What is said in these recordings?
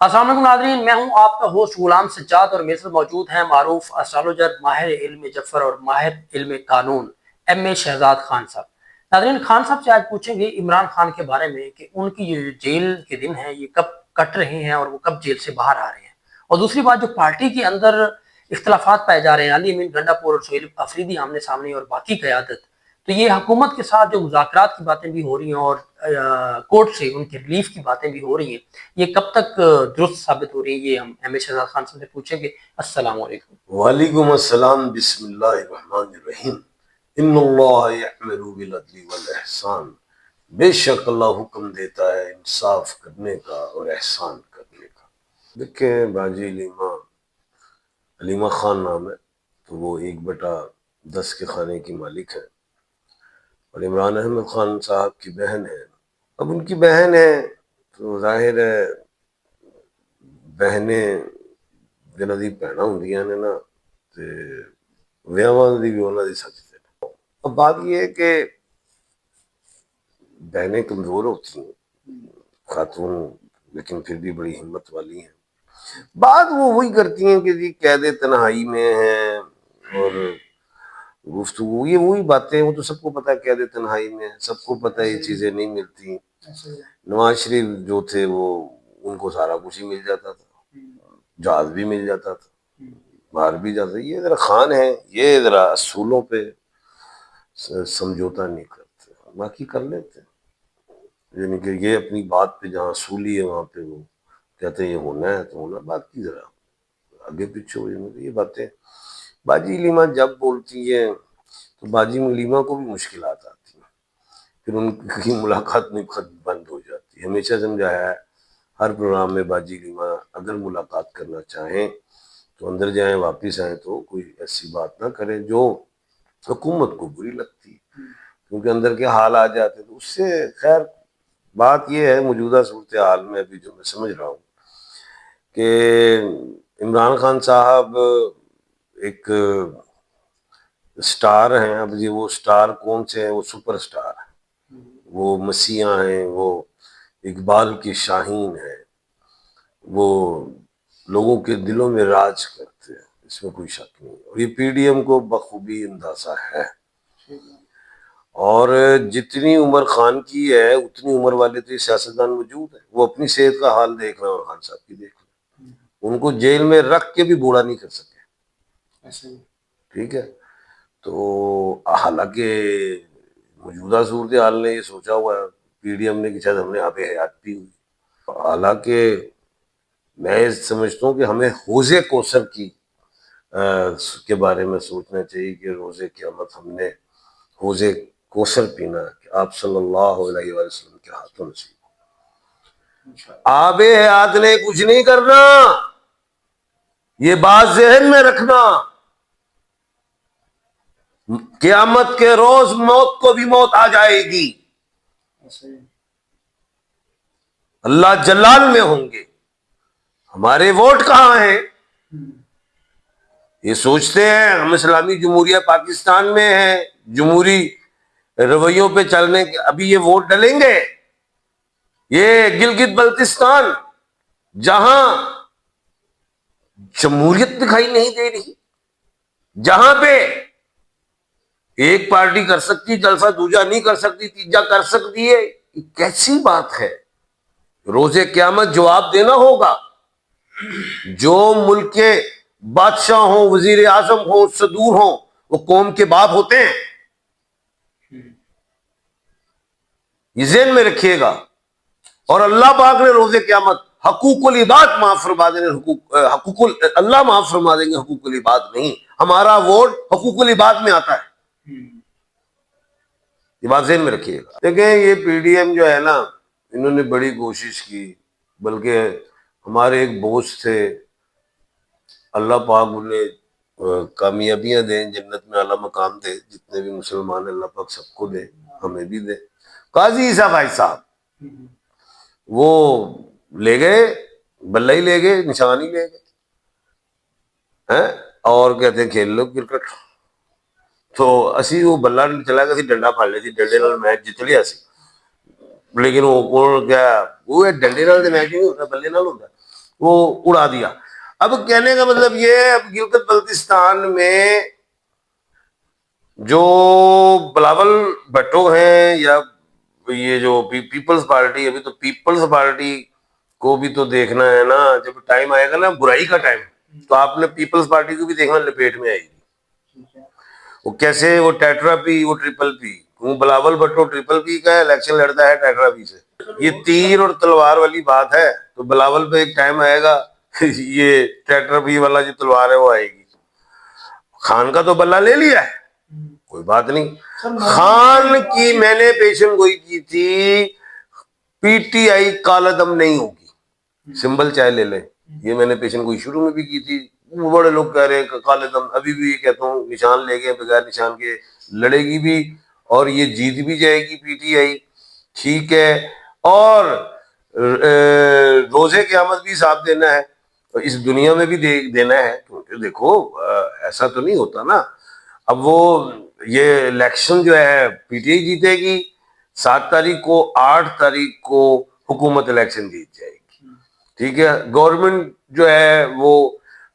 السلام علیکم ناظرین، میں ہوں آپ کا ہوسٹ غلام سجاد اور میرے ساتھ موجود ہیں معروف اسٹرالوجر ماہر علم جعفر اور ماہر علم قانون ایم شہزاد خان صاحب۔ ناظرین، خان صاحب سے آج پوچھیں گے عمران خان کے بارے میں کہ ان کی یہ جیل کے دن ہیں یہ کب کٹ رہے ہیں اور وہ کب جیل سے باہر آ رہے ہیں، اور دوسری بات جو پارٹی کے اندر اختلافات پائے جا رہے ہیں، علی امین گنڈا پور اور سہیل افریدی آمنے سامنے اور باقی قیادت، تو یہ حکومت کے ساتھ جو مذاکرات کی باتیں بھی ہو رہی ہیں اور کورٹ سے ان کی ریلیف کی باتیں بھی ہو رہی ہیں، یہ کب تک درست ثابت ہو رہی ہے، یہ ہم ایم شہزاد خان سے پوچھیں گے۔ السلام علیکم۔ وعلیکم السلام۔ بسم اللہ الرحمن الرحیم۔ ان اللہ یأمر بالعدل والاحسان، بے شک اللہ حکم دیتا ہے انصاف کرنے کا اور احسان کرنے کا۔ دیکھیں، باجی علیمہ خان نام ہے، تو وہ 1/10 کے خانے کی مالک ہے، اور عمران احمد خان صاحب کی بہن ہے۔ اب ان کی بہن ہے تو ظاہر ہے بہنیں جنہاں دی بہناں ہوندیاں نے نا تے ویاواں دی بھی انہاں دی سچتے ہیں۔ اب بات یہ ہے کہ بہنیں کمزور ہوتی ہیں خاتون، لیکن پھر بھی بڑی ہمت والی ہیں۔ بات وہ وہی کرتی ہیں کہ جی قید تنہائی میں ہیں، اور گفتگو یہ وہی باتیں، وہ تو سب کو پتہ ہے قید تنہائی میں ہیں، سب کو پتہ ہے یہ چیزیں نہیں ملتی۔ نواز شریف جو تھے وہ ان کو سارا کچھ ہی مل جاتا تھا، جہاز بھی مل جاتا تھا، باہر بھی جاتا تھا۔ یہ ذرا خان ہے، یہ ذرا اصولوں پہ سمجھوتا نہیں کرتے، باقی کر لیتے ہیں۔ یعنی کہ یہ اپنی بات پہ جہاں اصولی ہے وہاں پہ وہ کہتے ہیں یہ ہونا ہے تو ہونا، باقی ذرا آگے پیچھے ہو جائیں۔ یہ باتیں باجی علیمہ جب بولتی ہے تو باجی علیمہ کو بھی مشکلات آتی ہیں، پھر ان کی ملاقات میں بند ہو جاتی ہے۔ ہمیشہ سمجھایا ہے ہر پروگرام میں، باجی علیمہ اگر ملاقات کرنا چاہیں تو اندر جائیں، واپس آئیں تو کوئی ایسی بات نہ کریں جو حکومت کو بری لگتی ہے، کیونکہ اندر کے حال آ جاتے ہیں تو اس سے خیر۔ بات یہ ہے موجودہ صورتحال میں ابھی جو میں سمجھ رہا ہوں کہ عمران خان صاحب ایک سٹار ہیں۔ اب یہ وہ سٹار کون سے ہیں؟ وہ سپر سٹار ہیں، وہ مسیحا ہیں، وہ اقبال کے شاہین ہیں، وہ لوگوں کے دلوں میں راج کرتے ہیں، اس میں کوئی شک نہیں۔ اور یہ پی ڈی ایم کو بخوبی اندازہ ہے، اور جتنی عمر خان کی ہے اتنی عمر والے تو یہ سیاستدان موجود ہیں۔ وہ اپنی صحت کا حال دیکھ رہے ہیں اور خان صاحب کی دیکھ رہے ہیں، ان کو جیل میں رکھ کے بھی بوڑھا نہیں کر سکے، ٹھیک ہے۔ تو حالانکہ موجودہ صورتحال نے یہ سوچا ہوا ہے پی ڈی ایم نے کہ شاید ہم نے آب حیات بھی ہوئی، حالانکہ میں سمجھتا ہوں کہ ہمیں حوض کوثر کے بارے میں سوچنا چاہیے کہ روز قیامت ہم نے حوض کوثر پینا ہے کہ آپ صلی اللہ علیہ وآلہ وسلم کے ہاتھوں نصیب ہو۔ آب حیات نے کچھ نہیں کرنا، یہ بات ذہن میں رکھنا۔ قیامت کے روز موت کو بھی موت آ جائے گی، اللہ جلال میں ہوں گے۔ ہمارے ووٹ کہاں ہیں؟ یہ سوچتے ہیں ہم اسلامی جمہوریہ پاکستان میں ہیں، جمہوری رویوں پہ چلنے کے، ابھی یہ ووٹ ڈلیں گے۔ یہ گلگت بلتستان جہاں جمہوریت دکھائی نہیں دے رہی، جہاں پہ ایک پارٹی کر سکتی جلسہ، دوجا نہیں کر سکتی، تیجا کر سکتی ہے، یہ کیسی بات ہے؟ روز قیامت جواب دینا ہوگا۔ جو ملک کے بادشاہ ہوں، وزیر اعظم ہوں، صدور ہوں، وہ قوم کے باپ ہوتے ہیں، یہ ذہن میں رکھیے گا۔ اور اللہ پاک نے روز قیامت حقوق العباد معاف فرما دیں گے، اللہ معاف فرما دیں گے، حقوق العباد نہیں۔ ہمارا ووٹ حقوق العباد میں آتا ہے، یہ بات ذہن میں رکھیے گا۔ دیکھیں یہ پی ڈی ایم جو ہے نا، انہوں نے بڑی کوشش کی، بلکہ ہمارے ایک بوس تھے، اللہ پاک انہیں کامیابیاں دیں، جنت میں اعلیٰ مقام دے، جتنے بھی مسلمان اللہ پاک سب کو دے، ہمیں بھی دے، قاضی عیسیٰ بھائی صاحب، وہ لے گئے بلہ ہی لے گئے، نشان ہی لے گئے، اور کہتے ہیں کھیل لو کرکٹ۔ تو اسی وہ بلہ چلا گیا سی، ڈنڈا پھڑ لیا سی، ڈنڈے نال میچ جیت لیا سی، لیکن وہ کیا وہ ڈنڈے نال میچ نہیں ہوتا، بلے نال ہوتا۔ وہ اڑا دیا. اب کہنے کا مطلب یہ ہے اب گلگت بلتستان میں جو بلاول بھٹو ہیں یا یہ جو پیپلز پارٹی, ابھی تو پیپلز پارٹی کو بھی تو دیکھنا ہے نا, جب ٹائم آئے گا نا برائی کا ٹائم, تو آپ نے پیپلز پارٹی کو بھی دیکھنا لپیٹ میں آئے گی. وہ کیسے, وہ ٹیٹرا پی, وہ ٹرپل پی, وہ بلاول بھٹو ٹرپل پی کا ہے, الیکشن لڑتا ہے ٹیٹرا پی سے. یہ تیر اور تلوار والی بات ہے. تو بلاول پہ ایک ٹائم آئے گا یہ ٹیٹرا پی والا جو تلوار ہے وہ آئے گی. خان کا تو بلہ لے لیا ہے, کوئی بات نہیں. خان کی میں نے پیشن گوئی کی تھی, پی ٹی آئی کالعدم نہیں ہوگی, سمبل چاہے لے لیں, یہ میں نے پیشن گوئی شروع میں بھی کی تھی. بڑے لوگ کہہ رہے ہیں کہ کالعدم, ابھی بھی یہ کہتا ہوں نشان لے گئے, بغیر نشان کے لڑے گی بھی اور یہ جیت بھی جائے گی پی ٹی آئی, ٹھیک ہے. اور روزے قیامت بھی حساب دینا ہے, اس دنیا میں بھی دینا ہے, کیونکہ دیکھو ایسا تو نہیں ہوتا نا. اب وہ یہ الیکشن جو ہے پی ٹی آئی جیتے گی 7 تاریخ کو, 8 تاریخ کو حکومت الیکشن جیت جائے گی, ٹھیک ہے. گورنمنٹ جو ہے وہ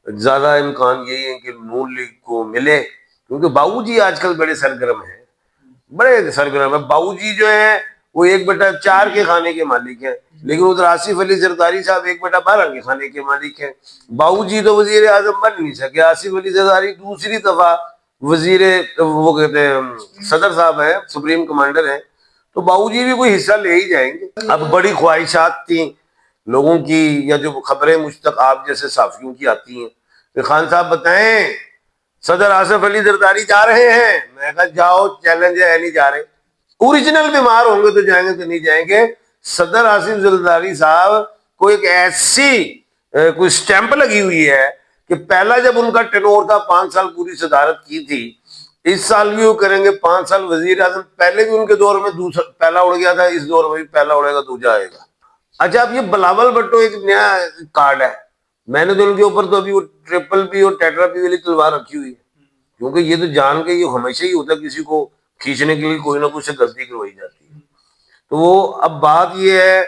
زیادہ امکان یہی ہے کہ نون لیگ کو ملے, کیونکہ باؤ جی آج کل بڑے سرگرم ہیں, بڑے سرگرم ہیں. باؤ جی جو ہیں وہ 1/4 کے کھانے کے مالک ہیں, لیکن ادھر آصف علی زرداری صاحب 1/12 کے کھانے کے مالک ہیں. باؤ جی تو وزیر اعظم بن نہیں سکے, آصف علی زرداری دوسری دفعہ وزیر وہ کہتے ہیں صدر صاحب ہیں, سپریم کمانڈر ہیں, تو باؤ جی بھی کوئی حصہ لے ہی جائیں گے. اب بڑی خواہشات تھیں لوگوں کی, یا جو خبریں مجھ تک آپ جیسے صحافیوں کی آتی ہیں کہ خان صاحب بتائیں صدر آصف علی زرداری جا رہے ہیں. میں کہا جاؤ, چیلنج ہے, نہیں جا رہے. اوریجنل بیمار ہوں گے تو جائیں گے, تو نہیں جائیں گے. صدر آصف زرداری صاحب کو ایک ایسی کوئی سٹیمپ لگی ہوئی ہے کہ پہلا جب ان کا ٹینور تھا 5 سال پوری صدارت کی تھی, اس سال بھی وہ کریں گے 5 سال وزیر اعظم. پہلے بھی ان کے دور میں پہلا اڑ گیا تھا, اس دور میں بھی پہلا اڑے گا, دوسرا آئے گا. اچھا, اب یہ بلاول بھٹو ایک نیا کارڈ ہے. میں نے تو ان کے اوپر تو ابھی وہ ٹرپل پی اور ٹیٹرا پی والی تلوار رکھی ہوئی ہے, کیونکہ یہ تو جان کے یہ ہمیشہ ہی ہوتا ہے کسی کو کھینچنے کے لیے کوئی نہ کچھ سے غلطی کروائی جاتی ہے. تو وہ اب بات یہ ہے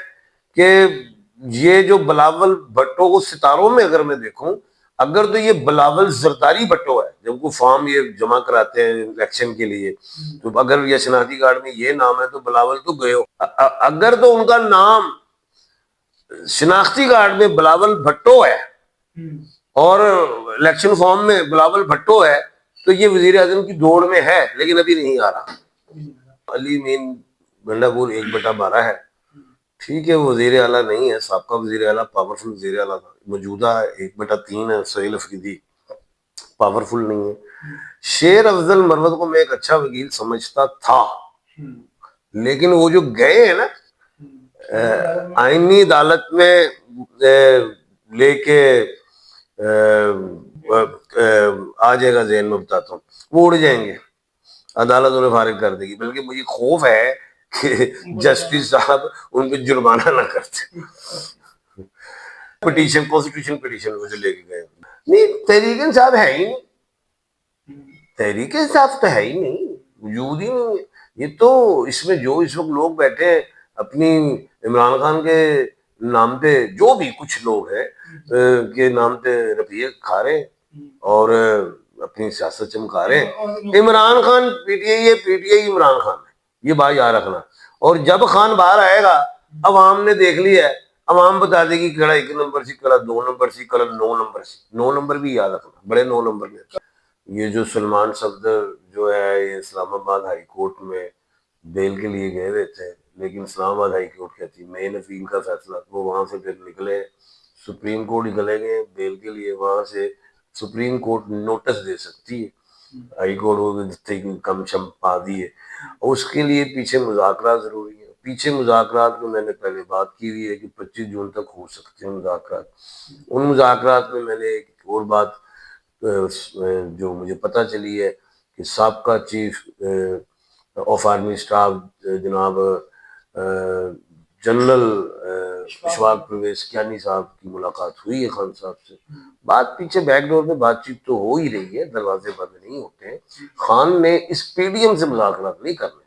کہ یہ جو بلاول بھٹو کو ستاروں میں اگر میں دیکھوں, اگر تو یہ بلاول زرداری بھٹو ہے, جب وہ فارم یہ جمع کراتے ہیں الیکشن کے لیے, تو اگر یہ شناختی کارڈ میں یہ نام ہے تو بلاول تو گئے ہو. اگر تو ان کا نام شناختی کارڈ میں بلاول بھٹو ہے اور الیکشن فارم میں بلاول بھٹو ہے, تو یہ وزیر اعظم کی دوڑ میں ہے, لیکن ابھی نہیں آ رہا. علی مین گنڈا پور 1/12 ہے, ٹھیک ہے. وہ وزیر اعلیٰ نہیں ہے, سابقہ وزیر اعلیٰ پاورفل وزیر اعلیٰ تھا. موجودہ 1/3 ہے, سہیل افریدی پاورفل نہیں ہے. شیر افضل مروت کو میں ایک اچھا وکیل سمجھتا تھا, لیکن وہ جو گئے ہیں نا آئینی عدالت میں لے کے, آ جائے گا ذہن میں بتاتا ہوں, وہ اڑ جائیں گے, عدالت انہیں فارغ کر دے گی. بلکہ مجھے خوف ہے کہ جسٹس صاحب ان پہ جرمانہ نہ کرتے. پٹیشن, کانسٹیٹیوشن پٹیشن وہ جو لے کے گئے, نہیں تحریک انصاف ہے ہی نہیں, تحریک انصاف تو ہے ہی نہیں, وجود ہی نہیں ہے. یہ تو اس میں جو اس وقت لوگ بیٹھے ہیں اپنی عمران خان کے نام پہ, جو بھی کچھ لوگ ہیں کے نام پہ روپیے کھا رہے ہیں اور اپنی سیاست چمکا رہے ہیں. Imran Khan P T I ہے, P T I Imran Khan ہے, یہ بات یاد رکھنا. اور جب خان باہر آئے گا, عوام نے دیکھ لیا ہے, عوام بتا دے گی کڑا 1 نمبر سی, کڑا 2 نمبر سی, کڑا 9 نمبر سی. 9 نمبر بھی یاد رکھنا, بڑے 9 نمبر میں. یہ جو سلمان صفدر جو ہے یہ اسلام آباد ہائی کورٹ میں بیل کے لیے گئے ہوئے تھے, لیکن اسلام آباد ہائی کورٹ کہتی مین اپیل کا فیصلہ, وہ وہاں سے پھر نکلے سپریم کورٹ ہی چلے گئے بیل کے لیے. وہاں سے سپریم کورٹ نوٹس دے سکتی ہے, ہائی کورٹ کو جتنے کم شم پا دیے, اور اس کے لیے پیچھے مذاکرات ضروری ہیں. پیچھے مذاکرات میں نے پہلے بات کی ہوئی ہے کہ 25 جون تک ہو سکتے ہیں مذاکرات. ان مذاکرات میں نے ایک اور بات جو مجھے پتہ چلی ہے کہ سابقہ چیف آف آرمی اسٹاف جناب جنرل اشفاق پرویز کیانی صاحب کی ملاقات ہوئی ہے خان صاحب سے. بات پیچھے بیک ڈور میں بات چیت تو ہو ہی رہی ہے, دروازے بند نہیں ہوتے ہیں. خان نے اس پی ڈی ایم سے مذاکرات نہیں کرنے,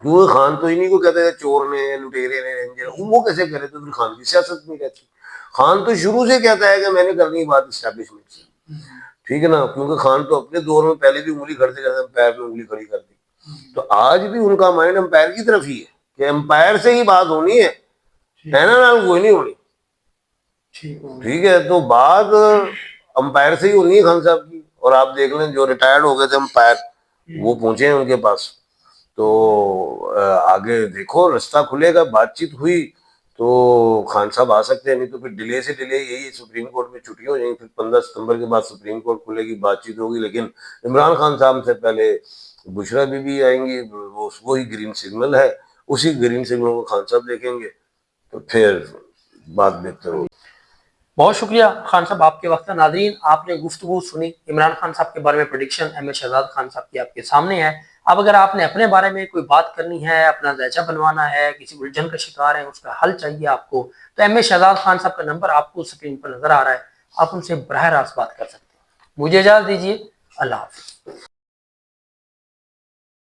کیونکہ خان تو انہیں کو کہتے ہیں چور نے, لٹیرے نے, رینجر, وہ کیسے کرے تو پھر خان کی سیاست نہیں رہتی. خان تو شروع سے کہتا ہے کہ میں نے کرنی بات اسٹیبلشمنٹ سے، ٹھیک ہے نا، کیونکہ خان تو اپنے دور میں پہلے بھی انگلی کرتے کرتے امپائر میں انگلی کھڑی کر دی، تو آج بھی ان کا مائنڈ امپائر کی طرف ہی ہے کہ امپائر سے ہی بات ہونی ہے، نال کوئی نہیں ہونی، ٹھیک ہے، تو بات امپائر سے ہی ہونی ہے خان صاحب کی۔ اور آپ دیکھ لیں جو ریٹائرڈ ہو گئے تھے امپائر وہ پہنچے ہیں ان کے پاس، تو آگے دیکھو رستہ کھلے گا، بات چیت ہوئی تو خان صاحب آ سکتے ہیں، نہیں تو پھر ڈیلے سے ڈیلے یہی سپریم کورٹ میں چھٹی ہو جائیں گی، پھر 15 ستمبر کے بعد سپریم کورٹ کھلے گی، بات چیت ہوگی، لیکن عمران خان صاحب سے پہلے بشرا بی بی آئیں گی، وہی گرین سگنل ہے، اسی گرین سگنل کو خان صاحب دیکھیں گے تو پھر بات بہتر ہوگی۔ بہت شکریہ خان صاحب آپ کے وقت۔ ناظرین آپ نے گفتگو سنی عمران خان صاحب کے بارے میں، پریڈکشن ایم اے شہزاد خان صاحب کی آپ کے سامنے ہے۔ اب اگر آپ نے اپنے بارے میں کوئی بات کرنی ہے، اپنا ذائچہ بنوانا ہے، کسی الجھن کا شکار ہے، اس کا حل چاہیے آپ کو، تو ایم اے شہزاد خان صاحب کا نمبر آپ کو اسکرین پر نظر آ رہا ہے، آپ ان سے براہ راست بات کر سکتے ہیں۔ مجھے اجازت دیجیے، اللہ حافظ۔